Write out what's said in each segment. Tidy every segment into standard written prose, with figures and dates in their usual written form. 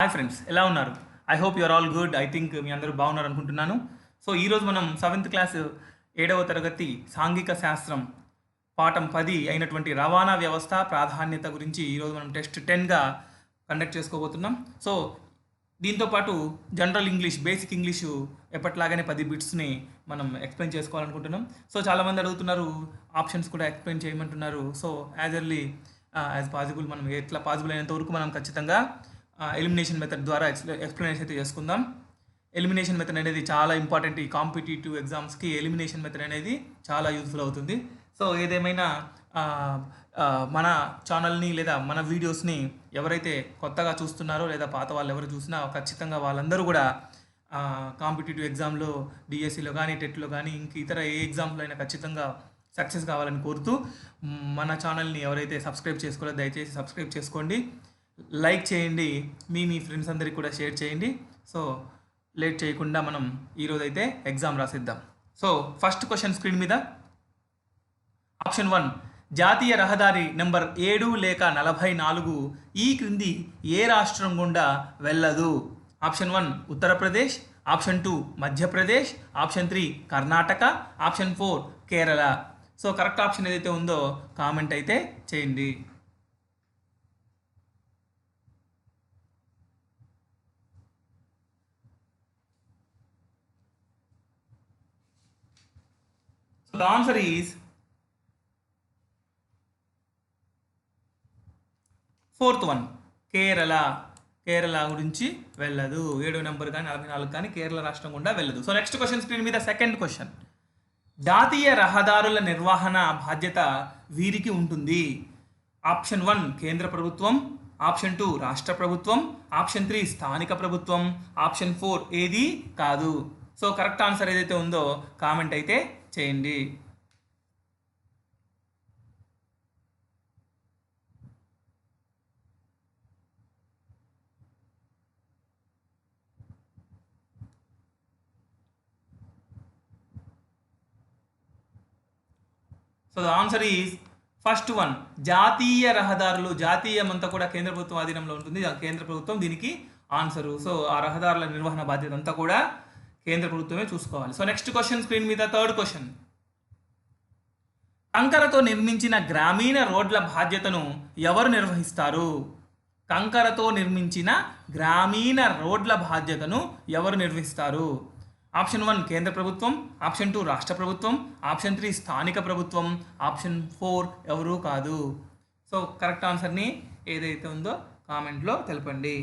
Hi friends, ఎలా ఉన్నారు? I hope you're all good. I think మీ అందరూ బాగున్నారు అనుకుంటున్నాను. సో ఈరోజు మనం 7th క్లాస్ 7వ తరగతి సాంఘిక శాస్త్రం పాఠం 10 అయినటువంటి రవాణా వ్యవస్థ ప్రాధాన్యత గురించి ఈరోజు మనం టెస్ట్ 10గా కండక్ట్ చేసుకోబోతున్నాం. సో దీంతోపాటు జనరల్ ఇంగ్లీష్, బేసిక్ ఇంగ్లీషు ఎప్పటిలాగానే 10 బిట్స్ని మనం ఎక్స్ప్లెయిన్ చేసుకోవాలనుకుంటున్నాం. సో చాలామంది అడుగుతున్నారు, ఆప్షన్స్ కూడా ఎక్స్ప్లెయిన్ చేయమంటున్నారు. So as early as possible మనం ఎట్లా పాసిబుల్ అయినంత వరకు మనం ఖచ్చితంగా ఎలిమినేషన్ మెథడ్ ద్వారా ఎక్స్ప్లెనేషన్ అయితే చేసుకుందాం. ఎలిమినేషన్ మెథడ్ అనేది చాలా ఇంపార్టెంట్. ఈ కాంపిటేటివ్ ఎగ్జామ్స్కి ఎలిమినేషన్ మెథడ్ అనేది చాలా యూజ్ఫుల్ అవుతుంది. సో ఏదేమైనా మన ఛానల్ని లేదా మన వీడియోస్ని ఎవరైతే కొత్తగా చూస్తున్నారో లేదా పాత వాళ్ళు ఎవరు చూసినా ఖచ్చితంగా వాళ్ళందరూ కూడా కాంపిటేటివ్ ఎగ్జామ్లో డిఎస్సిలో కానీ టెట్లో కానీ ఇంక ఇతర ఏ ఎగ్జామ్లో అయినా ఖచ్చితంగా సక్సెస్ కావాలని కోరుతూ మన ఛానల్ని ఎవరైతే సబ్స్క్రైబ్ చేసుకోలేదో దయచేసి సబ్స్క్రైబ్ చేసుకోండి, లైక్ చేయండి, మీ ఫ్రెండ్స్ అందరికీ కూడా షేర్ చేయండి. సో లేట్ చేయకుండా మనం ఈరోజు అయితే ఎగ్జామ్ రాసిద్దాం. సో ఫస్ట్ క్వశ్చన్ స్క్రీన్ మీద ఆప్షన్ 1, జాతీయ రహదారి నెంబర్ 7 లేక 44 ఈ క్రింది ఏ రాష్ట్రం గుండా వెళ్ళదు? Option 1 Uttar Pradesh, option 2 Madhya Pradesh, option 3 Karnataka, option 4 Kerala. So correct option ఏదైతే ఉందో కామెంట్ అయితే చేయండి. So the answer is 4th one, Kerala. Kerala గురించి వెళ్ళదు. 7వ నెంబర్ కానీ 44 కానీ కేరళ రాష్ట్రం గుండా వెళ్ళదు. సో నెక్స్ట్ క్వశ్చన్ స్క్రీన్ మీద సెకండ్ క్వశ్చన్, జాతీయ రహదారుల నిర్వహణ బాధ్యత వీరికి ఉంటుంది? ఆప్షన్ 1 కేంద్ర ప్రభుత్వం, ఆప్షన్ 2 రాష్ట్ర ప్రభుత్వం, ఆప్షన్ 3 స్థానిక ప్రభుత్వం, ఆప్షన్ 4 ఏది కాదు. సో కరెక్ట్ ఆన్సర్ ఏదైతే ఉందో కామెంట్ అయితే చేయండి. So the answer is first 1, జాతీయ రహదారులు. జాతీయం అంతా కూడా కేంద్ర ప్రభుత్వం ఆధీనంలో ఉంటుంది, కేంద్ర ప్రభుత్వం దీనికి ఆన్సరు. సో ఆ రహదారుల నిర్వహణ బాధ్యత అంతా కూడా కేంద్ర ప్రభుత్వమే చూసుకోవాలి. సో నెక్స్ట్ క్వశ్చన్ స్క్రీన్ మీద థర్డ్ క్వశ్చన్, కంకరతో నిర్మించిన గ్రామీణ రోడ్ల బాధ్యతను ఎవరు నిర్వహిస్తారు? కంకరతో నిర్మించిన గ్రామీణ రోడ్ల బాధ్యతను ఎవరు నిర్వహిస్తారు? ఆప్షన్ 1 కేంద్ర ప్రభుత్వం, ఆప్షన్ 2 రాష్ట్ర ప్రభుత్వం, ఆప్షన్ 3 స్థానిక ప్రభుత్వం, ఆప్షన్ 4 ఎవరూ కాదు. సో కరెక్ట్ ఆన్సర్ని ఏదైతే ఉందో కామెంట్లో తెలపండి.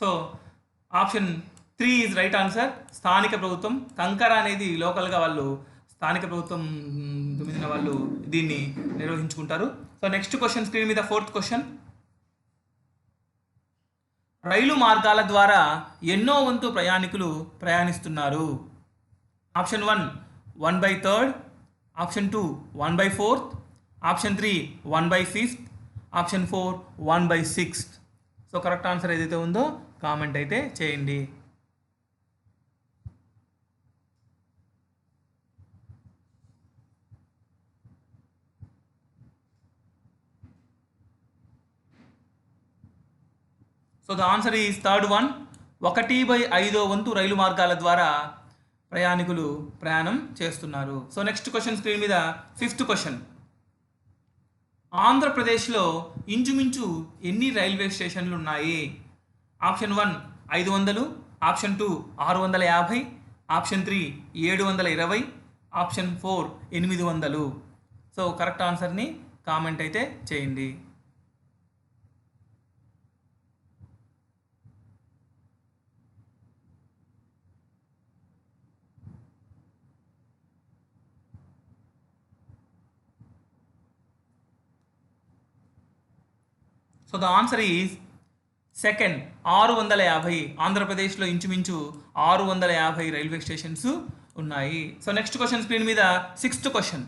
So option 3 is right answer, స్థానిక ప్రభుత్వం. కంకర అనేది లోకల్గా వాళ్ళు స్థానిక ప్రభుత్వం మీద వాళ్ళు దీన్ని నిర్వహించుకుంటారు. సో నెక్స్ట్ క్వశ్చన్ స్క్రీన్ మీద ఫోర్త్ క్వశ్చన్, రైలు మార్గాల ద్వారా ఎన్నో వంతు ప్రయాణికులు ప్రయాణిస్తున్నారు? Option 1 1/3, option 2 1/4, option 3 1/5, option 4 1/6. So correct answer ఏదైతే ఉందో కామెంట్ అయితే చేయండి. So the answer is third 1, 1/5 వంతు రైలు మార్గాల ద్వారా ప్రయాణికులు ప్రయాణం చేస్తున్నారు. సో నెక్స్ట్ క్వశ్చన్ స్క్రీన్ మీద ఫిఫ్త్ క్వశ్చన్, ఆంధ్రప్రదేశ్లో ఇంచుమించు ఎన్ని రైల్వే స్టేషన్లు ఉన్నాయి? Option 1 500, option 2 650, option 3 720, option 4 800. So correct ఆన్సర్ని కామెంట్ అయితే చేయండి. So the answer is second 650. ఆంధ్రప్రదేశ్లో ఇంచుమించు 650 రైల్వే స్టేషన్స్ ఉన్నాయి. సో నెక్స్ట్ క్వశ్చన్ స్క్రీన్ మీద సిక్స్త్ క్వశ్చన్,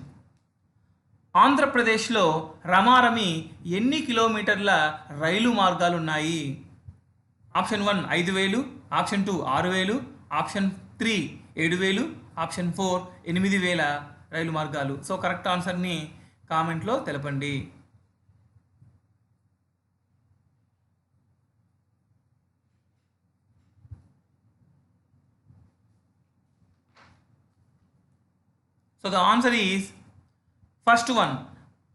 ఆంధ్రప్రదేశ్లో రమారమి ఎన్ని కిలోమీటర్ల రైలు మార్గాలు ఉన్నాయి? ఆప్షన్ 1 5,000, ఆప్షన్ 2 6,000, ఆప్షన్ 3 7,000, ఆప్షన్ 4 8,000 రైలు మార్గాలు. సో కరెక్ట్ ఆన్సర్ని కామెంట్లో తెలపండి. So the answer is first one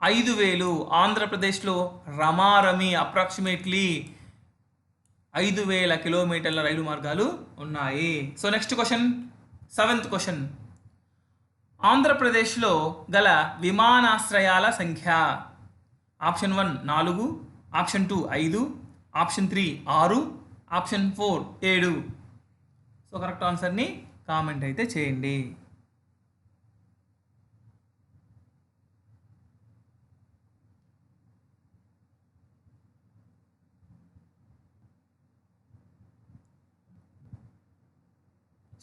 5,000. ఆంధ్రప్రదేశ్లో రమారమి అప్రాక్సిమేట్లీ 5,000 కిలోమీటర్ల రైలు మార్గాలు ఉన్నాయి. So next question, 7th question. ఆంధ్రప్రదేశ్లో గల విమానాశ్రయాల సంఖ్య. Option 1 4, option 2 5, option 3 6, option 4 7. So correct ఆన్సర్ని కామెంట్ అయితే చేయండి.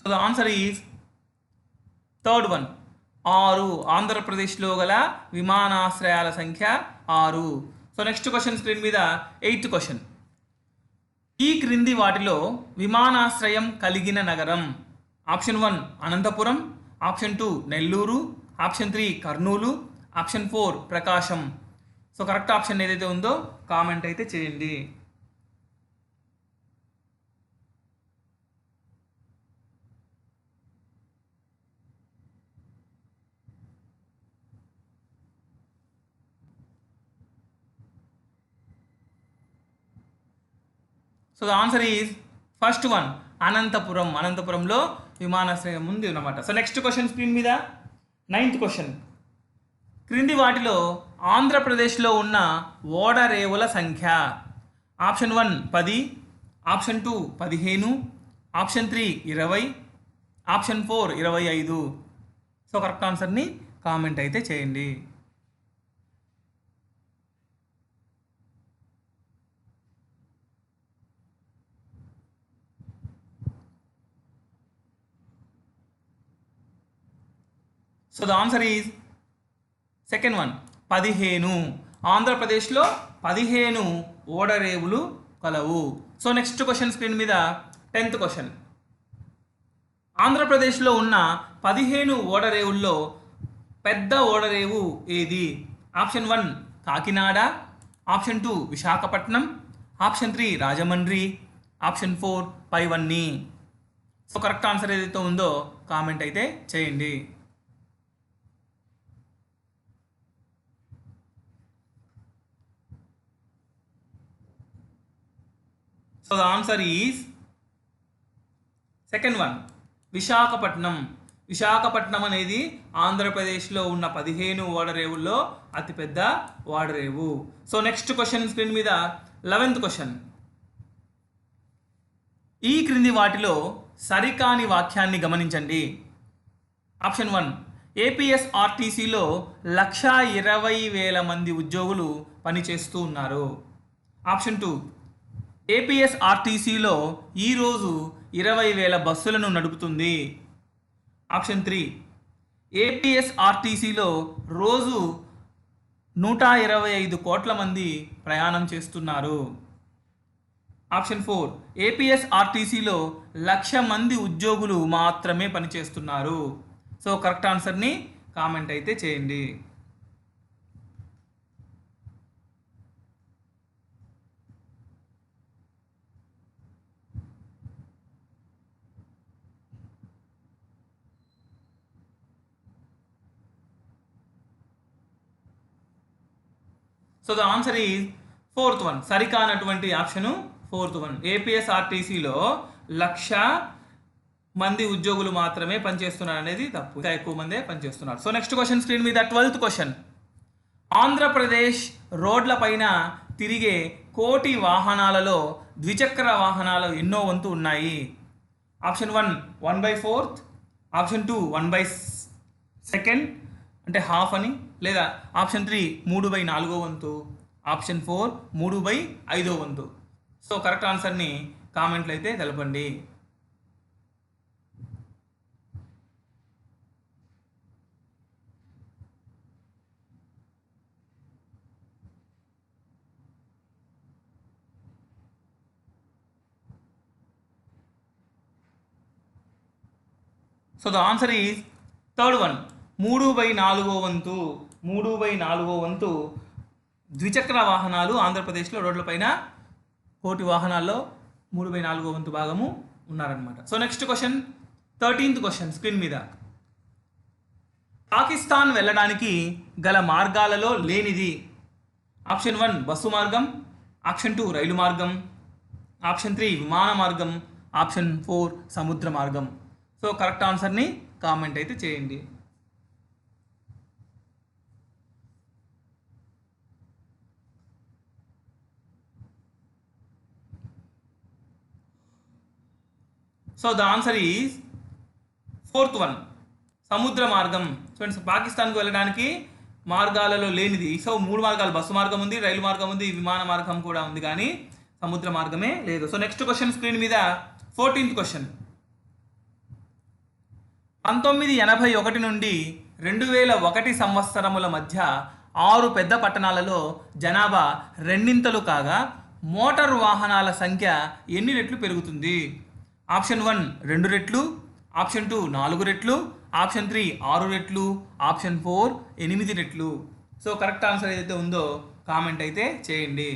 So the answer is third one 6. ఆంధ్రప్రదేశ్లో గల విమానాశ్రయాల సంఖ్య 6. సో నెక్స్ట్ క్వశ్చన్ స్క్రీన్ మీద 8th క్వశ్చన్. ఈ క్రింది వాటిలో విమానాశ్రయం కలిగిన నగరం. Option 1 Anantapuram, option 2 Nellore, option 3 Kurnool, option 4 Prakasam. So correct option ఏదైతే ఉందో కామెంట్ అయితే చేయండి. So the answer is first one Anantapuram. అనంతపురంలో విమానాశ్రయం ఉంది అన్నమాట. సో నెక్స్ట్ క్వశ్చన్ స్క్రీన్ మీద 9th క్వశ్చన్. క్రింది వాటిలో ఆంధ్రప్రదేశ్లో ఉన్న ఓడరేవుల సంఖ్య. Option 1 10, option 2 15, option 3 20, option 4 25. So correct ఆన్సర్ని కామెంట్ అయితే చేయండి. So the answer is second one 15. ఆంధ్రప్రదేశ్లో 15 ఓడరేవులు కలవు. సో నెక్స్ట్ క్వశ్చన్ స్క్రీన్ మీద 10th క్వశ్చన్. ఆంధ్రప్రదేశ్లో ఉన్న 15 ఓడరేవుల్లో పెద్ద ఓడరేవు ఏది? Option 1 Kakinada, option 2 Visakhapatnam, option 3 Rajahmundry, option 4 పైవన్నీ. సో కరెక్ట్ ఆన్సర్ ఏదైతే ఉందో కామెంట్ అయితే చేయండి. So the answer is second one Visakhapatnam. Visakhapatnam అనేది ఆంధ్రప్రదేశ్లో ఉన్న 15 ఓడరేవుల్లో అతిపెద్ద ఓడరేవు. సో నెక్స్ట్ క్వశ్చన్ స్క్రీన్ మీద 11th క్వశ్చన్. ఈ క్రింది వాటిలో సరికాని వాక్యాన్ని గమనించండి. ఆప్షన్ 1 ఏపీఎస్ఆర్టీసీలో 1,20,000 మంది ఉద్యోగులు పనిచేస్తూ ఉన్నారు. ఆప్షన్ 2 ఏపీఎస్ఆర్టీసీలో ఈరోజు 20,000 బస్సులను నడుపుతుంది. ఆప్షన్ 3 ఏపీఎస్ఆర్టీసీలో రోజు 125 కోట్ల మంది ప్రయాణం చేస్తున్నారు. ఆప్షన్ 4 ఏపీఎస్ఆర్టీసీలో 1,00,000 మంది ఉద్యోగులు మాత్రమే పనిచేస్తున్నారు. సో కరెక్ట్ ఆన్సర్ని కామెంట్ అయితే చేయండి. So the answer is 4th one. సరికానటువంటి ఆప్షను 4th వన్. ఏపీఎస్ఆర్టీసీలో 1,00,000 మంది ఉద్యోగులు మాత్రమే పనిచేస్తున్నారు అనేది తప్పు. ఇంకా ఎక్కువ మందే పనిచేస్తున్నారు. సో నెక్స్ట్ క్వశ్చన్ స్క్రీన్ మీద 12th క్వశ్చన్. ఆంధ్రప్రదేశ్ రోడ్ల పైన తిరిగే 1,00,00,000 వాహనాలలో ద్విచక్ర వాహనాలు ఎన్నో వంతు ఉన్నాయి? ఆప్షన్ 1 1/4, ఆప్షన్ 2 1/2 అంటే హాఫ్ అని, లేదా ఆప్షన్ 3 3/4 వంతు, ఆప్షన్ 4 3/5 వంతు. సో కరెక్ట్ ఆన్సర్ని కామెంట్లు అయితే తెలపండి. So the answer is third one. 3/4 వంతు 3/4 వంతు ద్విచక్ర వాహనాలు ఆంధ్రప్రదేశ్లో రోడ్లపైన కోటి వాహనాల్లో 3/4 వంతు భాగము ఉన్నారనమాట. So next question, 13th question screen మీద. పాకిస్తాన్ వెళ్ళడానికి గల మార్గాలలో లేనిది. ఆప్షన్ 1 బస్సు మార్గం, ఆప్షన్ 2 రైలు మార్గం, ఆప్షన్ 3 విమాన మార్గం, ఆప్షన్ 4 సముద్ర మార్గం. సో కరెక్ట్ ఆన్సర్ని కామెంట్ అయితే చేయండి. So the answer is 4th one సముద్ర మార్గం. చూడండి, పాకిస్తాన్కు వెళ్ళడానికి మార్గాలలో లేనిది. సో 3 మార్గాలు, బస్సు మార్గం ఉంది, రైలు మార్గం ఉంది, విమాన మార్గం కూడా ఉంది, కానీ సముద్ర మార్గమే లేదు. సో నెక్స్ట్ క్వశ్చన్ స్క్రీన్ మీద 14th క్వశ్చన్. 1981 నుండి 2001 సంవత్సరముల మధ్య 6 పెద్ద పట్టణాలలో జనాభా రెండింతలు కాగా మోటారు వాహనాల సంఖ్య ఎన్ని రెట్లు పెరుగుతుంది? ఆప్షన్ 1 2 రెట్లు, ఆప్షన్ 2 4 రెట్లు, ఆప్షన్ 3 6 రెట్లు, ఆప్షన్ 4 8 రెట్లు. సో కరెక్ట్ ఆన్సర్ ఏదైతే ఉందో కామెంట్ అయితే చేయండి.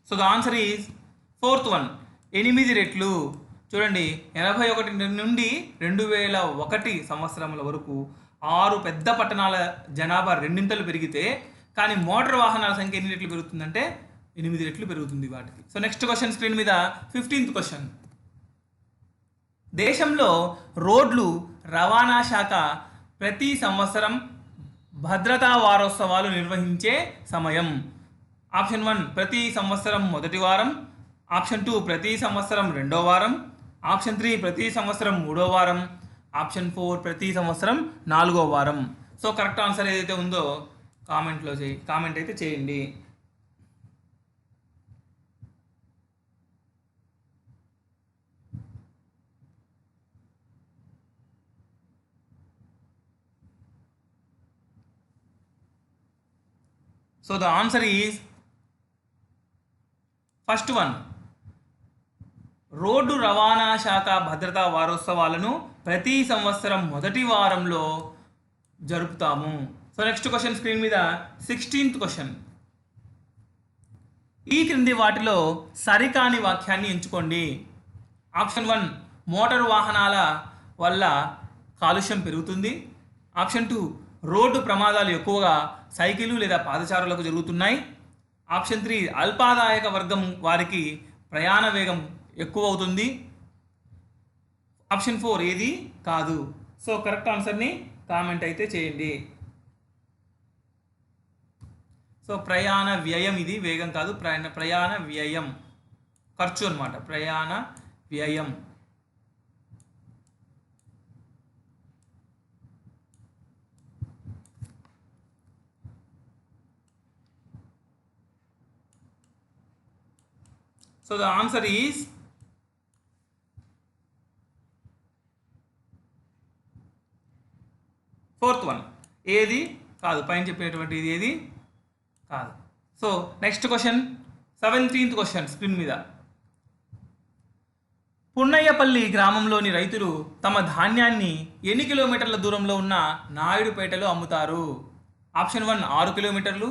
So the answer is 4th one 8 రెట్లు. చూడండి, 81 నుండి 2001 సంవత్సరముల వరకు 6 పెద్ద పట్టణాల జనాభా రెండింతలు పెరిగితే కానీ మోటార్ వాహనాల సంఖ్య ఎన్ని రెట్లు పెరుగుతుందంటే 8 రెట్లు పెరుగుతుంది వాటికి. సో నెక్స్ట్ క్వశ్చన్ స్క్రీన్ మీద 15th క్వశ్చన్. దేశంలో రోడ్లు రవాణా శాఖ ప్రతి సంవత్సరం భద్రతా వారోత్సవాలు నిర్వహించే సమయం. ఆప్షన్ 1 ప్రతి సంవత్సరం మొదటి వారం, ఆప్షన్ 2 ప్రతి సంవత్సరం రెండో వారం, ఆప్షన్ 3 ప్రతి సంవత్సరం మూడో వారం, ఆప్షన్ 4 ప్రతి సంవత్సరం 4వ వారం. సో కరెక్ట్ ఆన్సర్ ఏదైతే ఉందో కామెంట్ అయితే చేయండి. So the answer is first one. Road రవాణా శాఖ భద్రతా వారోత్సవాలను ప్రతి సంవత్సరం మొదటి వారంలో జరుపుతాము. సో నెక్స్ట్ క్వశ్చన్ స్క్రీన్ మీద 16th క్వశ్చన్. ఈ క్రింది వాటిలో సరికాని వాక్యాన్ని ఎంచుకోండి. ఆప్షన్ 1 మోటారు వాహనాల వల్ల కాలుష్యం పెరుగుతుంది, ఆప్షన్ 2 రోడ్డు ప్రమాదాలు ఎక్కువగా సైకిలు లేదా పాదచారులకు జరుగుతున్నాయి, ఆప్షన్ 3 అల్పాదాయక వర్గం వారికి ప్రయాణ వేగం ఎక్కువ అవుతుంది, ఆప్షన్ 4 ఏది కాదు. సో కరెక్ట్ ఆన్సర్ని కామెంట్ అయితే చేయండి. సో ప్రయాణ వ్యయం, ఇది వేగం కాదు, ప్రయాణ వ్యయం ఖర్చు అన్నమాట, ప్రయాణ వ్యయం. So the answer is fourth one, ఏది కాదు, పైన చెప్పినటువంటి ఇది ఏది కాదు. So next question 17th question screen మీద. పున్నయ్యపల్లి గ్రామంలోని రైతులు తమ ధాన్యాన్ని ఎన్ని కిలోమీటర్ల దూరంలో ఉన్న నాయుడుపేటలో అమ్ముతారు? ఆప్షన్ 1 6 కిలోమీటర్లు,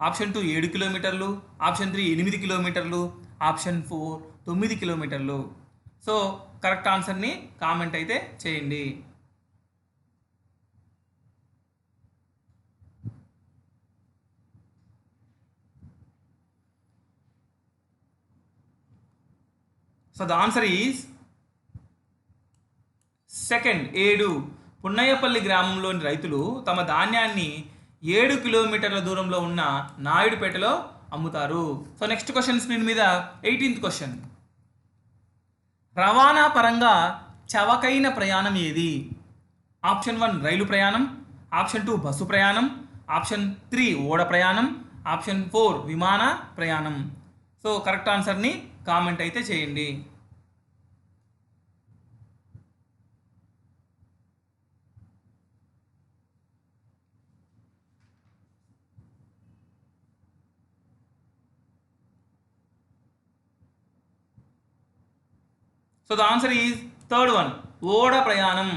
ఆప్షన్ 2 7 కిలోమీటర్లు, ఆప్షన్ 3 8 కిలోమీటర్లు, ఆప్షన్ 4 9 కిలోమీటర్లు. సో కరెక్ట్ ఆన్సర్ని కామెంట్ అయితే చేయండి. So the answer is second 7. పున్నయ్యపల్లి గ్రామంలోని రైతులు తమ ధాన్యాన్ని 7 కిలోమీటర్ల దూరంలో ఉన్న నాయుడుపేటలో అమ్ముతారు. సో నెక్స్ట్ క్వశ్చన్ స్క్రీన్ మీద 18th క్వశ్చన్. రవాణా పరంగా చవకైన ప్రయాణం ఏది? ఆప్షన్ 1 రైలు ప్రయాణం, ఆప్షన్ 2 బస్సు ప్రయాణం, ఆప్షన్ 3 ఓడ ప్రయాణం, ఆప్షన్ 4 విమాన ప్రయాణం. సో కరెక్ట్ ఆన్సర్ని కామెంట్ అయితే చేయండి. So the answer is third one, ఓడ ప్రయాణం.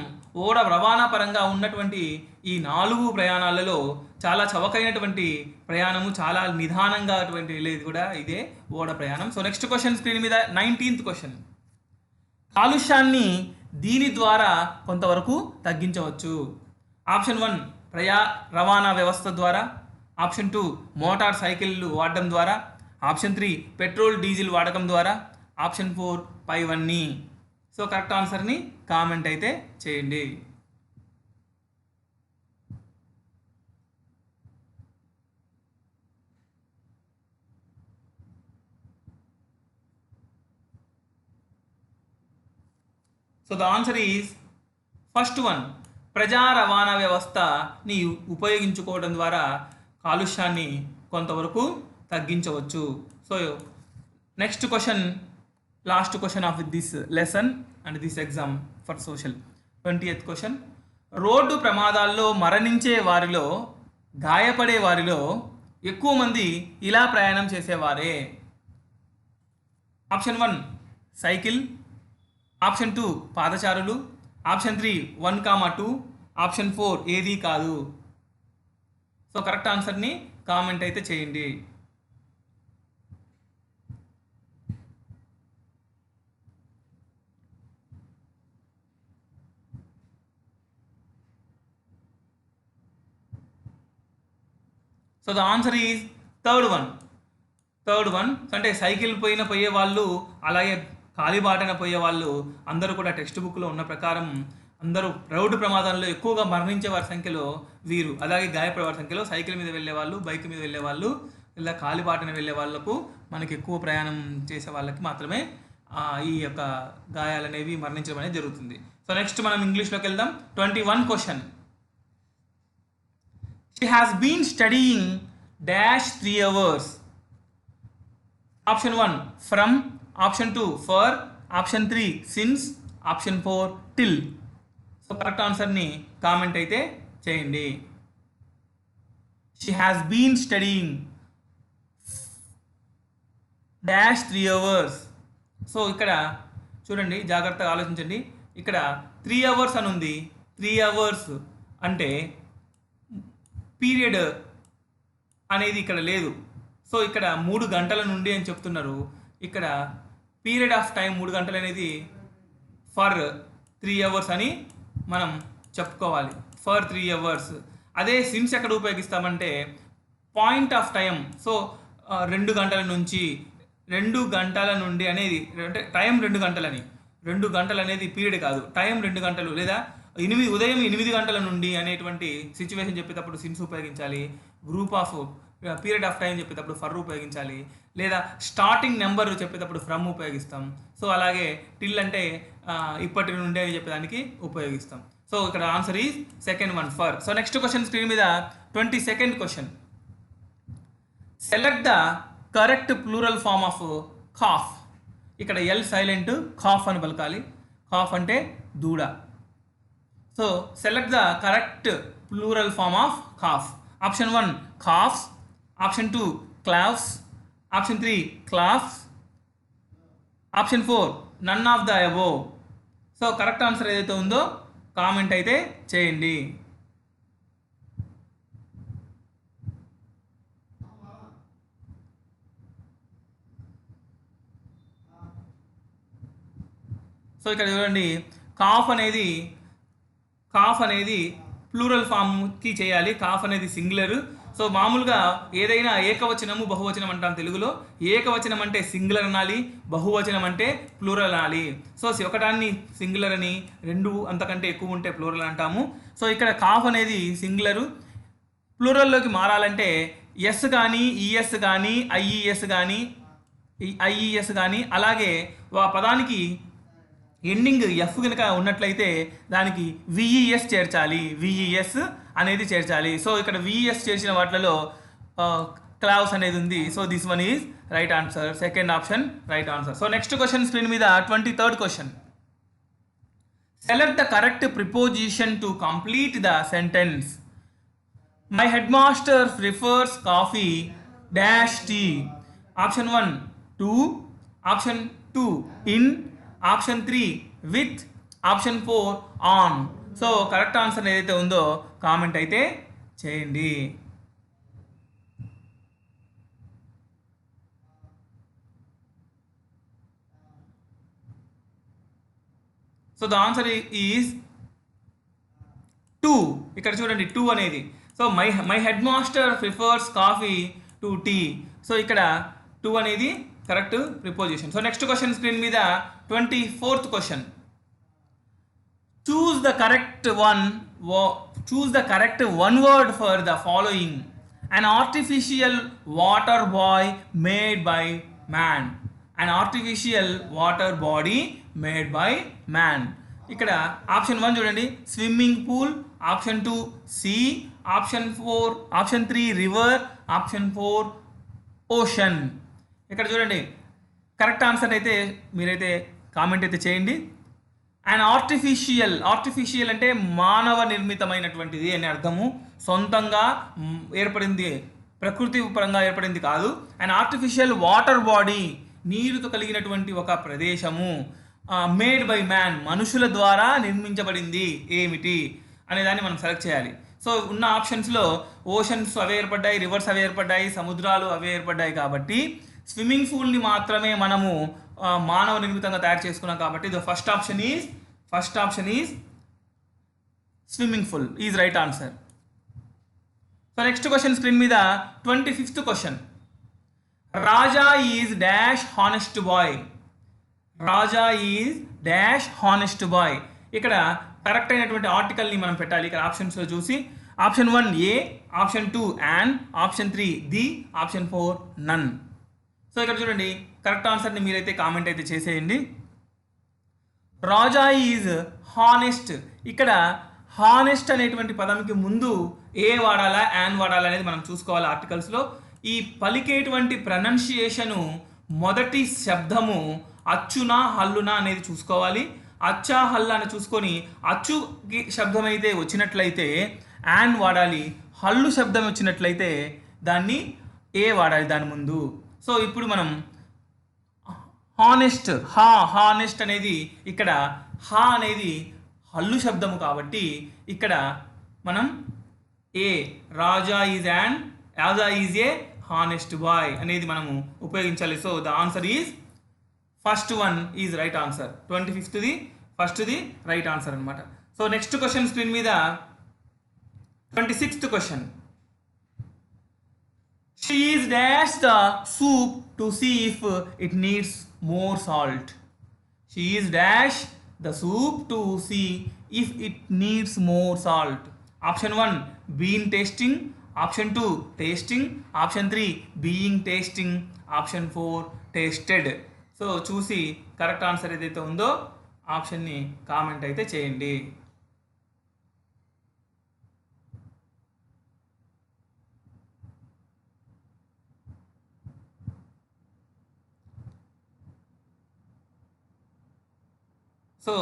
ఓడ రవాణా పరంగా ఉన్నటువంటి ఈ 4 ప్రయాణాలలో చాలా చవకైనటువంటి ప్రయాణము, చాలా నిదానంగా అటువంటి వెళ్ళేది కూడా ఇదే ఓడ ప్రయాణం. సో నెక్స్ట్ క్వశ్చన్ స్క్రీన్ మీద 19th క్వశ్చన్. కాలుష్యాన్ని దీని ద్వారా కొంతవరకు తగ్గించవచ్చు. ఆప్షన్ 1 రవాణా వ్యవస్థ ద్వారా, ఆప్షన్ 2 మోటార్ సైకిళ్ళు వాడడం ద్వారా, ఆప్షన్ 3 పెట్రోల్ డీజిల్ వాడకం ద్వారా, ఆప్షన్ 4 పైవన్నీ. సో కరెక్ట్ ఆన్సర్ని కామెంట్ అయితే చేయండి. So the answer is first one, ప్రజా రవాణా వ్యవస్థని ఉపయోగించుకోవడం ద్వారా కాలుష్యాన్ని కొంతవరకు తగ్గించవచ్చు. So next question, last question of this lesson and this exam for social. 20th question. రోడ్డు ప్రమాదాల్లో మరణించే వారిలో, గాయపడే వారిలో ఎక్కువ మంది ఇలా ప్రయాణం చేసేవారే. ఆప్షన్ 1 సైకిల్, ఆప్షన్ 2 పాదచారులు, ఆప్షన్ 3 1, 2, ఆప్షన్ 4 ఏది కాదు. సో కరెక్ట్ ఆన్సర్ని కామెంట్ అయితే చేయండి. So the answer is third one. అంటే సైకిల్ పోయే వాళ్ళు, అలాగే కాలిబాటన పోయే వాళ్ళు అందరూ కూడా టెక్స్ట్ బుక్లో ఉన్న ప్రకారం అందరూ రోడ్డు ప్రమాదాల్లో ఎక్కువగా మరణించే వారి సంఖ్యలో వీరు, అలాగే గాయపడే వారి సంఖ్యలో సైకిల్ మీద వెళ్ళే వాళ్ళు, బైక్ మీద వెళ్ళే వాళ్ళు, ఇలా కాలిబాటన వెళ్ళే వాళ్ళకు, మనకి ఎక్కువ ప్రయాణం చేసే వాళ్ళకి మాత్రమే ఈ యొక్క గాయాలు అనేవి మరణించడం అనేది జరుగుతుంది. సో నెక్స్ట్ మనం ఇంగ్లీష్లోకి వెళ్దాం. 21 question. She has been studying dash 3 hours. Option 1 from, option 2 for, option 3 since, option 4 till. So correct ఆన్సర్ని కామెంట్ అయితే చేయండి. She has been studying dash 3 hours. So ఇక్కడ చూడండి, జాగ్రత్తగా ఆలోచించండి. ఇక్కడ 3 hours అని ఉంది. 3 hours అంటే పీరియడ్ అనేది ఇక్కడ లేదు. సో ఇక్కడ 3 గంటల నుండి అని చెప్తున్నారు. ఇక్కడ పీరియడ్ ఆఫ్ టైం 3 గంటలు అనేది ఫర్ 3 hours అని మనం చెప్పుకోవాలి. For 3 hours. అదే సిన్స్ ఎక్కడ ఉపయోగిస్తామంటే పాయింట్ ఆఫ్ టైం. సో 2 గంటల నుంచి, 2 గంటల నుండి అనేది అంటే టైం 2 గంటలని, 2 గంటలు అనేది పీరియడ్ కాదు, టైం 2 గంటలు, లేదా ఉదయం 8 గంటల నుండి అనేటువంటి సిచ్యువేషన్ చెప్పేటప్పుడు సిన్స్ ఉపయోగించాలి. Group of period of time చెప్పేటప్పుడు ఫర్ ఉపయోగించాలి, లేదా స్టార్టింగ్ నెంబర్ చెప్పేటప్పుడు ఫ్రమ్ ఉపయోగిస్తాం. సో అలాగే టిల్ అంటే ఇప్పటి నుండి అని చెప్పేదానికి ఉపయోగిస్తాం. సో ఇక్కడ answer is second one, for. So next question screen మీద 22nd question. Select the correct plural form of calf. ఇక్కడ ఎల్ సైలెంట్, కాఫ్ అని పలకాలి. కాఫ్ అంటే దూడ. So select the correct plural form of calf. Option 1 calfs, option 2 cloves, option 3 calfs, option 4 none of the above. So correct answer ఏదైతే ఉందో comment అయితే చేయండి. So ఇక్కడ చూడండి, కాఫ్ అనేది ప్లూరల్ ఫామ్కి చేయాలి. కాఫ్ అనేది సింగులర్. సో మామూలుగా ఏదైనా ఏకవచనము బహువచనం అంటాం తెలుగులో. ఏకవచనం అంటే సింగులర్ అనాలి, బహువచనం అంటే ప్లూరల్ అనాలి. సో ఒకటాన్ని సింగులర్ అని, 2 అంతకంటే ఎక్కువ ఉంటే ప్లూరల్ అంటాము. సో ఇక్కడ కాఫ్ అనేది సింగులరు. ప్లూరల్లోకి మారాలంటే ఎస్ కానీ, ఈఎస్ కానీ, ఐఈఎస్ కానీ అలాగే ఆ పదానికి ఎండింగ్ ఎఫ్ కనుక ఉన్నట్లయితే దానికి విఈఎస్ చేర్చాలి, విఈఎస్ అనేది చేర్చాలి. సో ఇక్కడ విఈఎస్ చేర్చిన వాటిలో క్లావ్స్ అనేది ఉంది. So this one is right answer. Second option right answer. So next question screen మీద 23rd question. Select the correct preposition to complete the sentence. My head master prefers coffee dash tea. Option 1 2, option 2 in, option 3 with, option 4 on. So correct answer ఏదైతే ఉందో comment అయితే చేయండి. So the answer is 2. ఇక్కడ చూడండి 2 అనేది. So my head master prefers coffee to tea. So ఇక్కడ 2 అనేది correct preposition. So next question screen మీద 24th question. Choose the correct one word for the following. an artificial water boy made by man. an artificial water body made by man. ఇక్కడ option 1 చూడండి, swimming pool. Option 2 sea. Option 3 river. Option 4 ocean. ఇక్కడ చూడండి correct answer అయితే మీరైతే comment అయితే చేయండి. And artificial అంటే మానవ నిర్మితమైనటువంటిది అని అర్థము. సొంతంగా ఏర్పడింది, ప్రకృతి పరంగా ఏర్పడింది కాదు. అండ్ ఆర్టిఫిషియల్ వాటర్ బాడీ, నీరుతో కలిగినటువంటి ఒక ప్రదేశము. మేడ్ బై మ్యాన్, మనుషుల ద్వారా నిర్మించబడింది ఏమిటి అనే దాన్ని మనం సెలెక్ట్ చేయాలి. సో ఉన్న ఆప్షన్స్లో ఓషన్స్ అవే ఏర్పడ్డాయి, రివర్స్ అవే ఏర్పడ్డాయి, సముద్రాలు అవే ఏర్పడ్డాయి. కాబట్టి స్విమ్మింగ్ పూల్ని మాత్రమే మనము మానవ నిర్మితంగా తయారు చేసుకున్నాం. కాబట్టి the first option is swimming pool is right answer. So next question screen మీద 25th question. Raja is dash honest boy. Raja is dash honest boy. ఇక్కడ కరెక్ట్ అయినటువంటి ఆర్టికల్ని మనం పెట్టాలి. ఇక్కడ ఆప్షన్స్లో చూసి option 1 a, option 2 an, option 3 the, option 4 none. So ఇక్కడ చూడండి కరెక్ట్ ఆన్సర్ని మీరైతే కామెంట్ అయితే చేసేయండి. Raja is honest. ఇక్కడ హానెస్ట్ అనేటువంటి పదంకి ముందు ఏ వాడాలా, యాన్ వాడాలా అనేది మనం చూసుకోవాలి ఆర్టికల్స్లో. ఈ పలికేటువంటి ప్రొనౌన్సియేషను మొదటి శబ్దము అచ్చునా హల్లునా అనేది చూసుకోవాలి. అచ్చా హల్లా అని చూసుకొని అచ్చు శబ్దం అయితే వచ్చినట్లయితే యాన్ వాడాలి, హల్లు శబ్దం వచ్చినట్లయితే దాన్ని ఏ వాడాలి దాని ముందు. సో ఇప్పుడు మనం హానెస్ట్ అనేది ఇక్కడ హా అనేది హల్లు శబ్దము కాబట్టి ఇక్కడ మనం a Raja is a honest boy అనేది మనము ఉపయోగించాలి. So the answer is first 1 is right answer. 25th ఫస్ట్ది రైట్ ఆన్సర్ అనమాట. సో నెక్స్ట్ క్వశ్చన్ స్క్రీన్ మీద 26th question. She is dash the soup to see if it needs more salt. She is dash the soup to see if it needs more salt. Option 1 been tasting. Option 2 tasting. Option 3 being tasting. Option 4 tasted. So చూసి correct answer ఏదైతే ఉందో ఆప్షన్ని comment అయితే చేయండి. So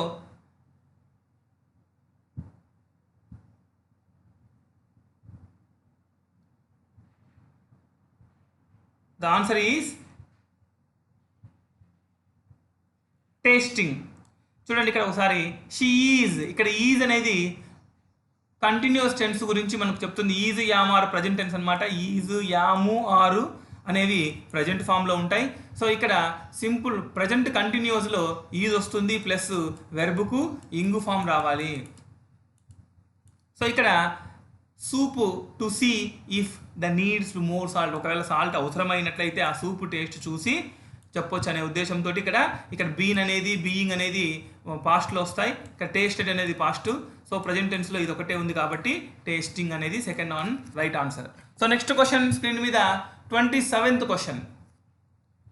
the answer is tasting. చూడండి ఇక్కడ ఒకసారి she is, ఇక్కడ ఈజ్ అనేది కంటిన్యూస్ టెన్స్ గురించి మనకు చెప్తుంది. Is am are present tense అనమాట. ఈజ్ యాము ఆరు అనేవి ప్రజెంట్ ఫామ్లో ఉంటాయి. సో ఇక్కడ సింపుల్ ప్రజెంట్ కంటిన్యూస్లో ఈజ్ వస్తుంది ప్లస్ వెర్బుకు ఇంగు ఫామ్ రావాలి. సో ఇక్కడ soup to see if the needs more salt, ఒకవేళ సాల్ట్ అవసరమైనట్లయితే ఆ సూప్ టేస్ట్ చూసి చెప్పొచ్చు అనే ఉద్దేశంతో ఇక్కడ బీన్ అనేది బీయింగ్ అనేది పాస్ట్లో వస్తాయి. ఇక్కడ టేస్టెడ్ అనేది పాస్ట్. సో ప్రజెంట్ టెన్స్లో ఇది ఒకటే ఉంది కాబట్టి టేస్టింగ్ అనేది second 1 right answer. So next question screen మీద 27th question.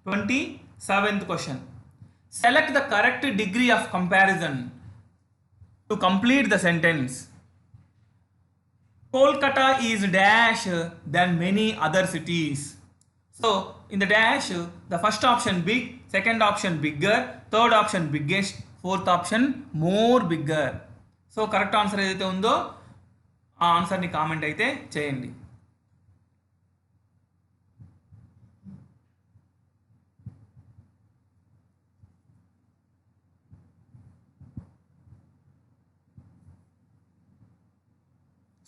27th question. Select the correct degree of comparison to complete the sentence. Kolkata is dash than many other cities. So in the dash, the first option big, second option bigger, third option biggest, fourth option more bigger. So correct answer ఏదైతే ఉందో ఆ ఆన్సర్ని comment అయితే చేయండి.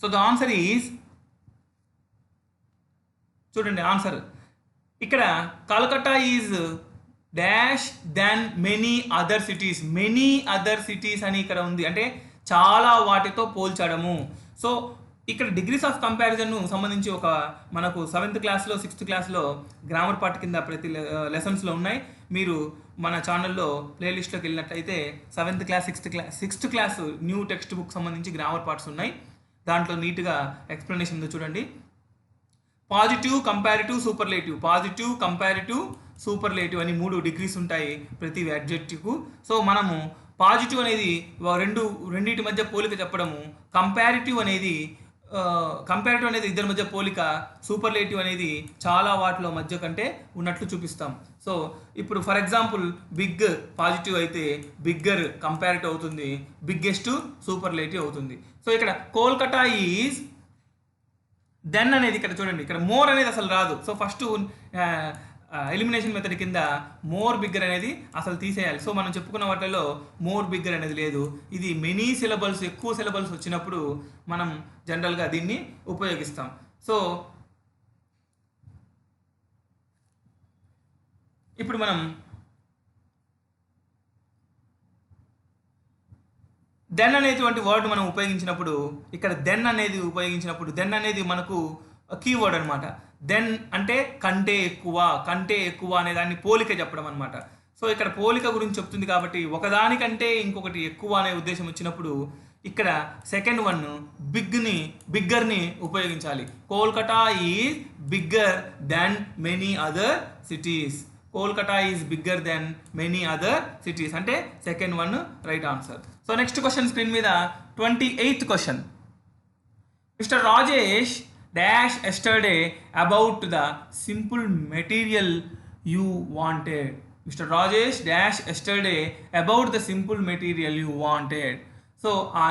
So the answer is, చూడండి answer ఇక్కడ Calcutta is dash then many other cities. Many other cities అని ఇక్కడ ఉంది, అంటే చాలా వాటితో పోల్చడము. సో ఇక్కడ డిగ్రీస్ ఆఫ్ కంపారిజన్ సంబంధించి ఒక మనకు 7th క్లాస్లో 6th క్లాస్లో గ్రామర్ పార్ట్ కింద ప్రతి లెసన్స్లో ఉన్నాయి. మీరు మన ఛానల్లో ప్లేలిస్ట్లోకి వెళ్ళినట్లయితే 7th class 6th class new text book సంబంధించి గ్రామర్ పార్ట్స్ ఉన్నాయి. దాంట్లో నీట్గా ఎక్స్ప్లెనేషన్ ఉందో చూడండి. Positive, comparative, superlative. Positive, comparative, superlative అని 3 డిగ్రీస్ ఉంటాయి ప్రతి అడ్జెక్టివ్కు. సో మనము పాజిటివ్ అనేది రెండింటి మధ్య పోలిక చెప్పడము, కంపారిటివ్ అనేది ఇద్దరి మధ్య పోలిక, సూపర్లేటివ్ అనేది చాలా వాటిలో మధ్య కంటే ఉన్నట్లు చూపిస్తాం. సో ఇప్పుడు ఫర్ ఎగ్జాంపుల్ బిగ్ పాజిటివ్ అయితే బిగ్గర్ కంపారిటివ్ అవుతుంది, బిగ్గెస్ట్ సూపర్లేటివ్ అవుతుంది. సో ఇక్కడ కోల్కతా ఈజ్ దెన్ అనేది ఇక్కడ చూడండి, ఇక్కడ మోర్ అనేది అసలు రాదు. సో ఫస్ట్ ఎలిమినేషన్ మెథడ్ కింద మోర్ బిగ్గర్ అనేది అసలు తీసేయాలి. సో మనం చెప్పుకున్న వాటిల్లో మోర్ బిగ్గర్ అనేది లేదు. ఇది మెనీ సిలబల్స్, ఎక్కువ సిలబల్స్ వచ్చినప్పుడు మనం జనరల్గా దీన్ని ఉపయోగిస్తాం. సో ఇప్పుడు మనం దెన్ అనేటువంటి వర్డ్ మనం ఉపయోగించినప్పుడు, ఇక్కడ దెన్ అనేది మనకు కీవర్డ్ అనమాట. దెన్ అంటే కంటే ఎక్కువ అనే దాన్ని పోలిక చెప్పడం అనమాట. సో ఇక్కడ పోలిక గురించి చెప్తుంది కాబట్టి ఒకదానికంటే ఇంకొకటి ఎక్కువ అనే ఉద్దేశం వచ్చినప్పుడు ఇక్కడ సెకండ్ వన్ బిగ్గర్ని ఉపయోగించాలి. Kolkata is bigger then many other cities. Kolkata is bigger then many other cities అంటే second one right answer. So next question screen మీద 28th question. Mister Rajesh dash yesterday about the simple material you wanted. Mister Rajesh dash yesterday about the simple material you wanted. So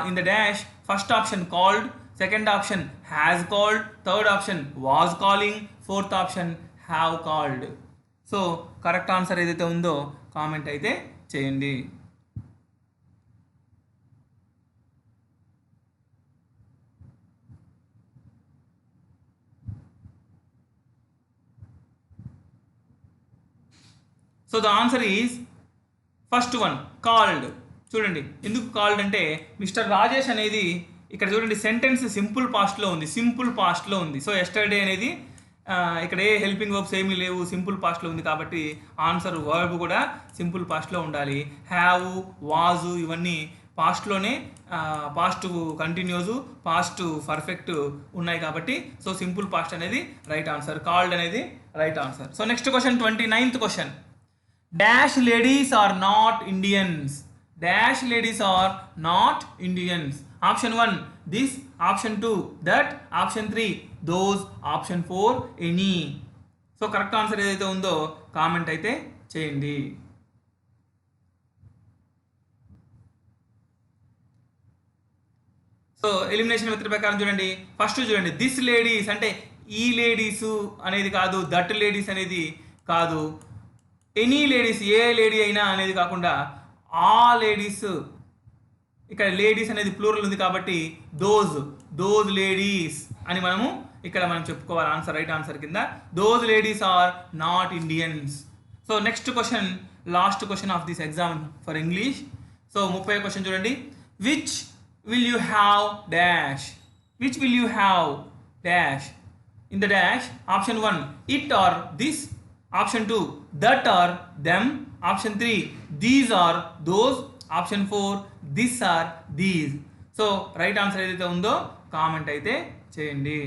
in the dash first option called, second option has called, third option was calling, fourth option have called. So correct answer ఏదైతే ఉందో comment అయితే చేయండి. So the answer is first one called. చూడండి ఎందుకు called అంటే mister Rajesh అనేది ఇక్కడ చూడండి సెంటెన్స్ సింపుల్ పాస్ట్లో ఉంది. సో ఎస్టర్డే అనేది ఇక్కడ ఏ హెల్పింగ్ వర్బ్స్ ఏమీ లేవు, సింపుల్ పాస్ట్లో ఉంది కాబట్టి ఆన్సర్ వర్బ్ కూడా సింపుల్ పాస్ట్లో ఉండాలి. హ్యావ్, వాజు ఇవన్నీ పాస్ట్లోనే, పాస్ట్ కంటిన్యూస్, పాస్ట్ పర్ఫెక్ట్ ఉన్నాయి కాబట్టి సో సింపుల్ పాస్ట్ అనేది రైట్ ఆన్సర్, కాల్డ్ అనేది right answer. So next question 29th question. Dash ladies are not Indians. Dash ladies are not Indians. Option 1 this, option 2 that, option 3 those, option 4 any. So correct answer ఏదైతే ఉందో comment అయితే చేయండి. So elimination method ప్రకారం చూడండి, first చూడండి this ladies అంటే ఈ ladies అనేది కాదు, దట్ లేడీస్ అనేది కాదు, ఎనీ లేడీస్ ఏ లేడీ అయినా అనేది కాకుండా ఆ లేడీస్, ఇక్కడ లేడీస్ అనేది ప్లూరల్ ఉంది కాబట్టి దోజ్ లేడీస్ అని మనం చెప్పుకోవాలి ఆన్సర్ రైట్ ఆన్సర్ కింద. Those ladies are not Indians. So next question, last question of this exam for English. So 30వ క్వశ్చన్ చూడండి. Which will you have dash. Which will you have dash. In the dash option 1 it are this, option 2 that are them, option 3 these are those, option 4 this are these. So right answer ఏదైతే ఉందో comment అయితే చేయండి.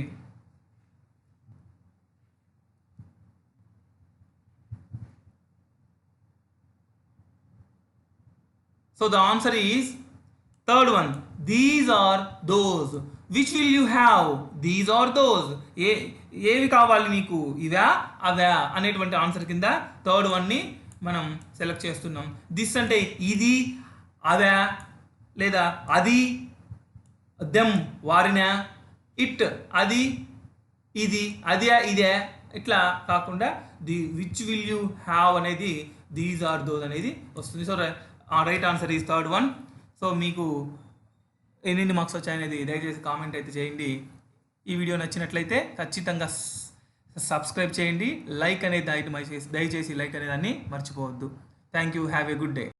So the answer is third one, these are those. Which will you have, these are those. ఏవి కావాలి మీకు, ఇవా అవా అనేటువంటి ఆన్సర్ కింద థర్డ్ వన్ని మనం సెలెక్ట్ చేస్తున్నాం. దిస్ అంటే ఇది, అవా లేదా అది, దెమ్ వారినా, ఇట్ అది ఇది, అదే ఇదే ఇట్లా కాకుండా విచ్ విల్ యూ హ్యావ్ అనేది దీస్ ఆర్ దోస్ అనేది వస్తుంది. So right answer is third one. So మీకు ఎన్ని మార్క్స్ వచ్చాయనేది దయచేసి కామెంట్ అయితే చేయండి. ఈ వీడియో నచ్చినట్లయితే ఖచ్చితంగా సబ్స్క్రైబ్ చేయండి. లైక్ అనేది దయచేసి లైక్ అనే దాన్ని మర్చిపోవద్దు. Thank you. Have a good day.